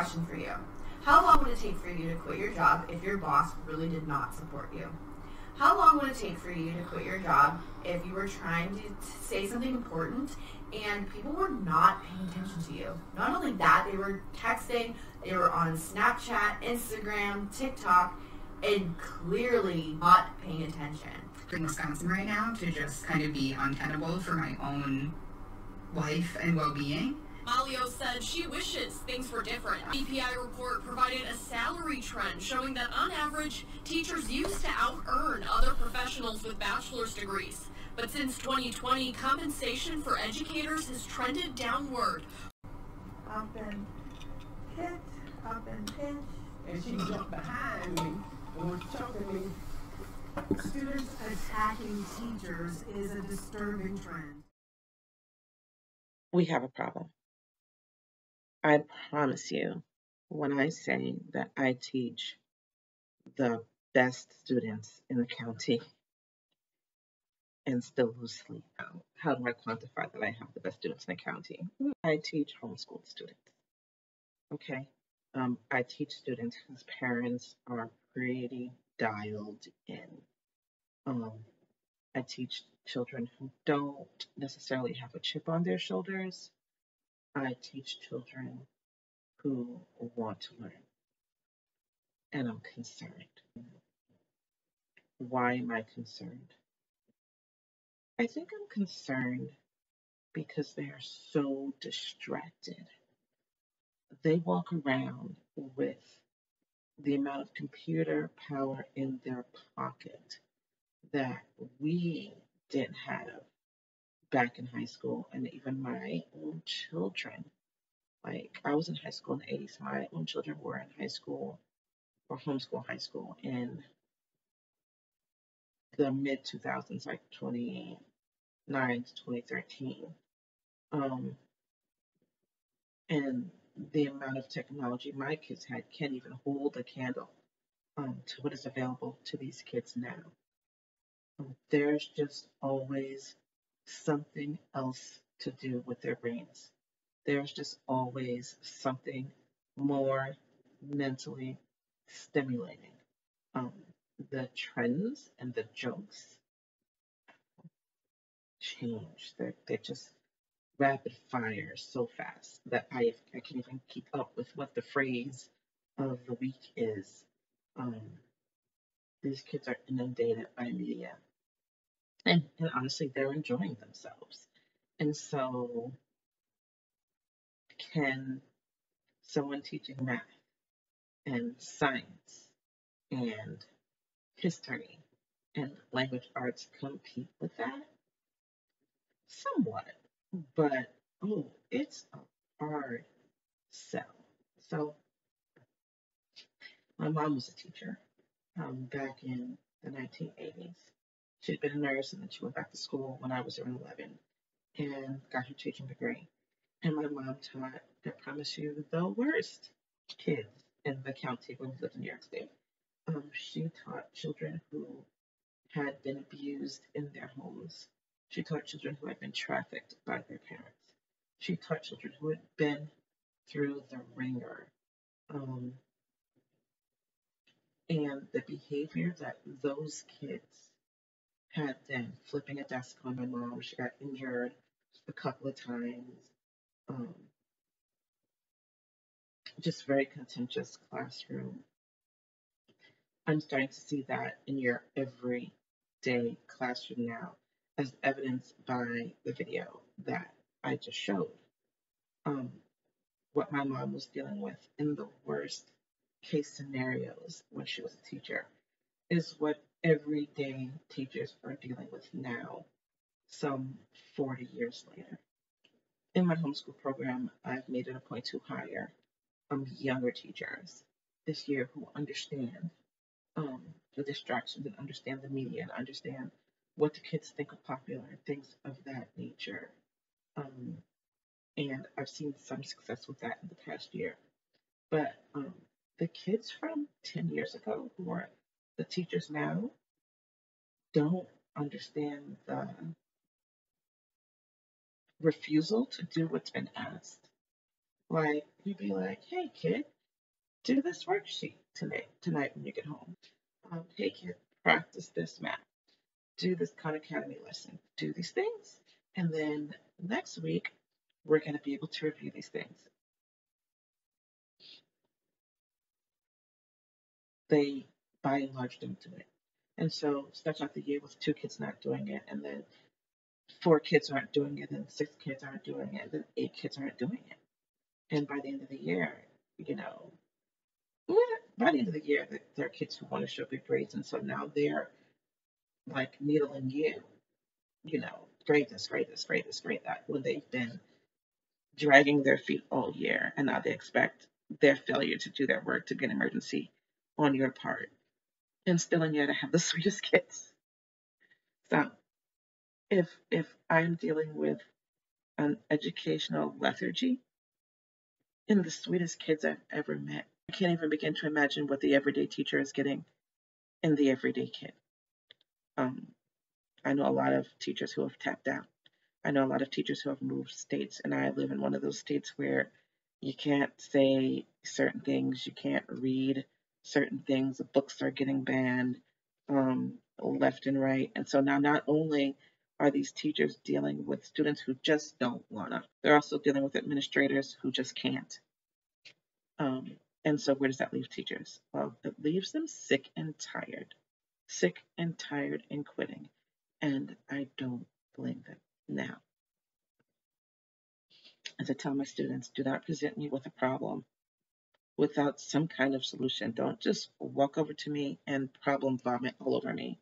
question for you. How long would it take for you to quit your job if your boss really did not support you? How long would it take for you to quit your job if you were trying to say something important and people were not paying attention to you? Not only that, they were texting, they were on Snapchat, Instagram, TikTok, and clearly not paying attention. In Wisconsin right now to just kind of be untenable for my own life and well-being. Malio said she wishes things were different. BPI report provided a salary trend showing that on average, teachers used to out-earn other professionals with bachelor's degrees. But since 2020, compensation for educators has trended downward. Up and hit, up and pinch. And she jumped behind me and was choking me. Students attacking teachers is a disturbing trend. We have a problem. I promise you, when I say that I teach the best students in the county and still lose sleep, how do I quantify that I have the best students in the county? I teach homeschooled students. Okay? I teach students whose parents are pretty dialed in. I teach children who don't necessarily have a chip on their shoulders. I teach children who want to learn. And I'm concerned. Why am I concerned? I think I'm concerned because they are so distracted. They walk around with the amount of computer power in their pocket that we didn't have back in high school, and even my own children. Like, I was in high school in the 80s. My own children were in high school, or homeschool high school, in the mid 2000s, like 2009 to 2013. And the amount of technology my kids had can't even hold a candle to what is available to these kids now. There's just always something else to do with their brains. There's just always something more mentally stimulating. The trends and the jokes change. They're just rapid fire so fast that I can't even keep up with what the phrase of the week is. These kids are inundated by media. And honestly, they're enjoying themselves. And so, can someone teaching math and science and history and language arts compete with that? Somewhat. But, it's a hard sell. So, my mom was a teacher back in the 1980s. She'd been a nurse, and then she went back to school when I was around 11 and got her teaching degree. And my mom taught, I promise you, the worst kids in the county when we lived in New York State. She taught children who had been abused in their homes. She taught children who had been trafficked by their parents. She taught children who had been through the ringer. And the behavior that those kids had then, flipping a desk on my mom, she got injured a couple of times. Just very contentious classroom. I'm starting to see that in your everyday classroom now, as evidenced by the video that I just showed. What my mom was dealing with in the worst case scenarios when she was a teacher is what everyday teachers are dealing with now, some 40 years later. In my homeschool program, I've made it a point to hire younger teachers this year who understand the distractions and understand the media and understand what the kids think are popular and things of that nature. And I've seen some success with that in the past year. But the kids from 10 years ago who are the teachers now don't understand the refusal to do what's been asked, Like, you'd be like, hey, kid, do this worksheet tonight when you get home. Hey, kid, practice this math. Do this Khan Academy lesson. Do these things. And then next week, we're going to be able to review these things. They, by and large, don't do it. And so, starts out the year with 2 kids not doing it, and then 4 kids aren't doing it, and 6 kids aren't doing it, and then 8 kids aren't doing it. And by the end of the year, by the end of the year, there are kids who want to show good grades, and so now they're like needling you, grade this, grade this, grade this, grade that, when they've been dragging their feet all year, and now they expect their failure to do their work to be an emergency on your part. And still in yet I have the sweetest kids. So if I'm dealing with an educational lethargy in the sweetest kids I've ever met, I can't even begin to imagine what the everyday teacher is getting in the everyday kid. I know a lot of teachers who have tapped out. I know a lot of teachers who have moved states, and I live in one of those states where you can't say certain things, you can't read certain things, the books are getting banned left and right. And so now not only are these teachers dealing with students who just don't wanna, they're also dealing with administrators who just can't. And so where does that leave teachers? Well, it leaves them sick and tired and quitting. And I don't blame them. Now, as I tell my students, do not present me with a problem without some kind of solution. Don't just walk over to me and problem vomit all over me,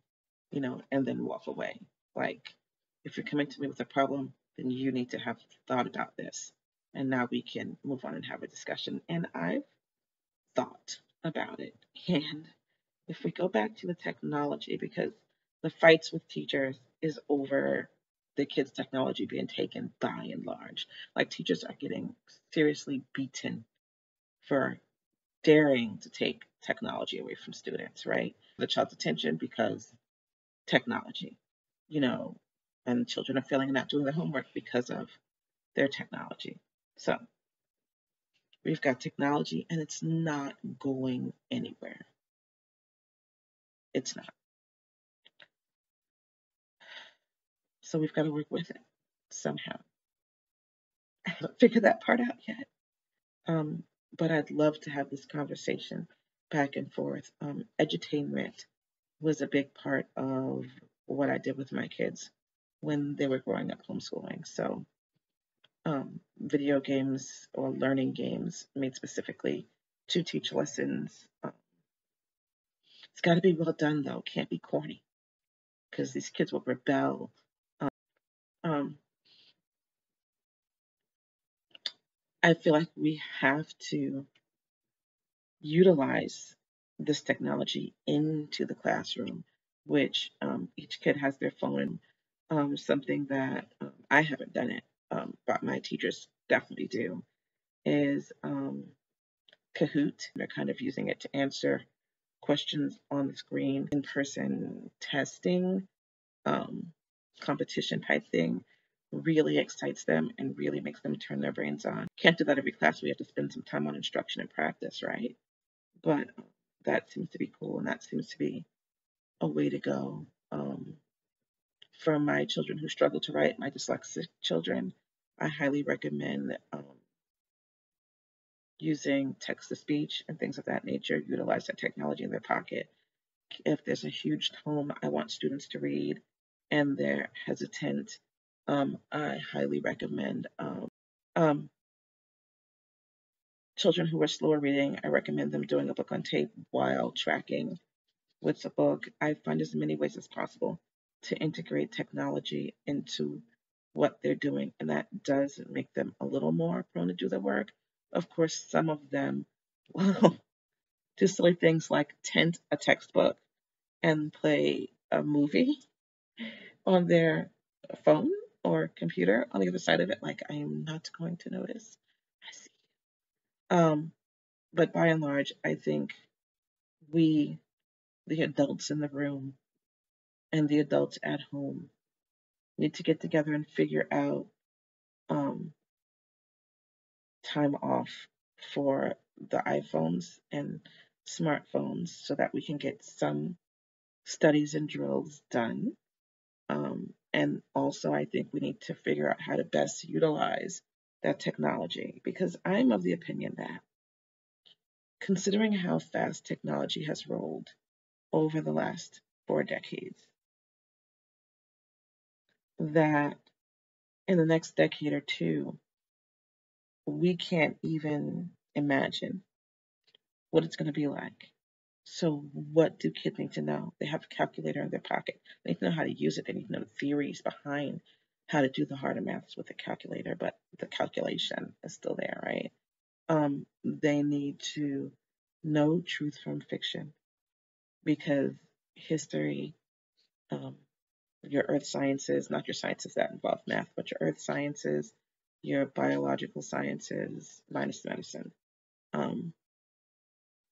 and then walk away. Like, if you're coming to me with a problem, then you need to have thought about this. And now we can move on and have a discussion. And I've thought about it. And if we go back to the technology, because the fights with teachers is over the kids' technology being taken by and large. Like, teachers are getting seriously beaten for daring to take technology away from students, right? The child's attention because technology, and children are failing and not doing their homework because of their technology. So we've got technology and it's not going anywhere. It's not. So we've got to work with it somehow. I haven't figured that part out yet. But I'd love to have this conversation back and forth. Edutainment was a big part of what I did with my kids when they were growing up homeschooling. So video games or learning games made specifically to teach lessons. It's got to be well done, though. Can't be corny, because these kids will rebel. I feel like we have to utilize this technology into the classroom, which each kid has their phone. Something that I haven't done it, but my teachers definitely do, is Kahoot. They're kind of using it to answer questions on the screen, in-person testing, competition type thing. Really excites them and really makes them turn their brains on. Can't do that every class. We have to spend some time on instruction and practice, right? But that seems to be cool, and that seems to be a way to go. For my children who struggle to write, my dyslexic children, I highly recommend using text-to-speech and things of that nature. Utilize that technology in their pocket. If there's a huge tome I want students to read and they're hesitant, I highly recommend children who are slower reading, I recommend them doing a book on tape while tracking with the book. I find as many ways as possible to integrate technology into what they're doing, and that does make them a little more prone to do the work. Of course, some of them will do silly things like tint a textbook and play a movie on their phone or computer on the other side of it. Like, I am not going to notice. I see. But by and large, I think we, the adults in the room and the adults at home, need to get together and figure out time off for the iPhones and smartphones so that we can get some studies and drills done. And also, I think we need to figure out how to best utilize that technology because I'm of the opinion that considering how fast technology has rolled over the last 4 decades, that in the next decade or two, we can't even imagine what it's going to be like. So, what do kids need to know? They have a calculator in their pocket. They need to know how to use it. They need to know the theories behind how to do the harder maths with a calculator, but the calculation is still there, right? They need to know truth from fiction because history, um, your earth sciences, not your sciences that involve math, but your earth sciences, your biological sciences, minus medicine. Um,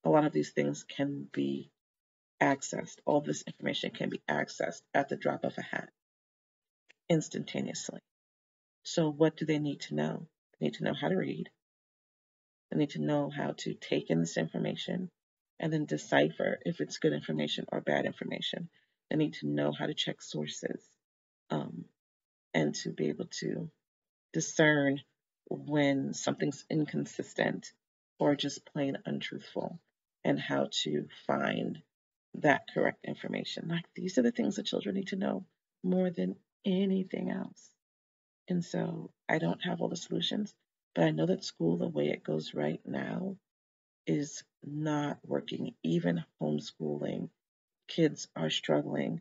a lot of these things can be accessed. All this information can be accessed at the drop of a hat instantaneously. So, what do they need to know? They need to know how to read. They need to know how to take in this information and then decipher if it's good information or bad information. They need to know how to check sources um, and to be able to discern when something's inconsistent or just plain untruthful and how to find that correct information. Like these are the things that children need to know more than anything else. And so I don't have all the solutions, but I know that school, the way it goes right now, is not working. Even homeschooling, kids are struggling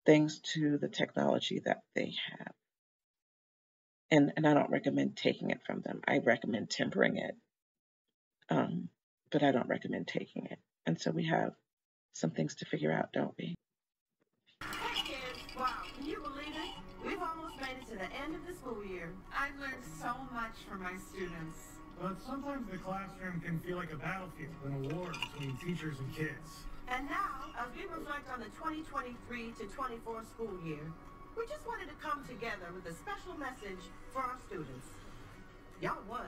thanks to the technology that they have. And I don't recommend taking it from them. I recommend tempering it, but I don't recommend taking it. And so we have some things to figure out, don't we? Hey kids, wow, can you believe it? We've almost made it to the end of the school year. I've learned so much from my students. But sometimes the classroom can feel like a battlefield, an a war between teachers and kids. And now, as we reflect on the 2023 to 24 school year, we just wanted to come together with a special message for our students. Y'all won.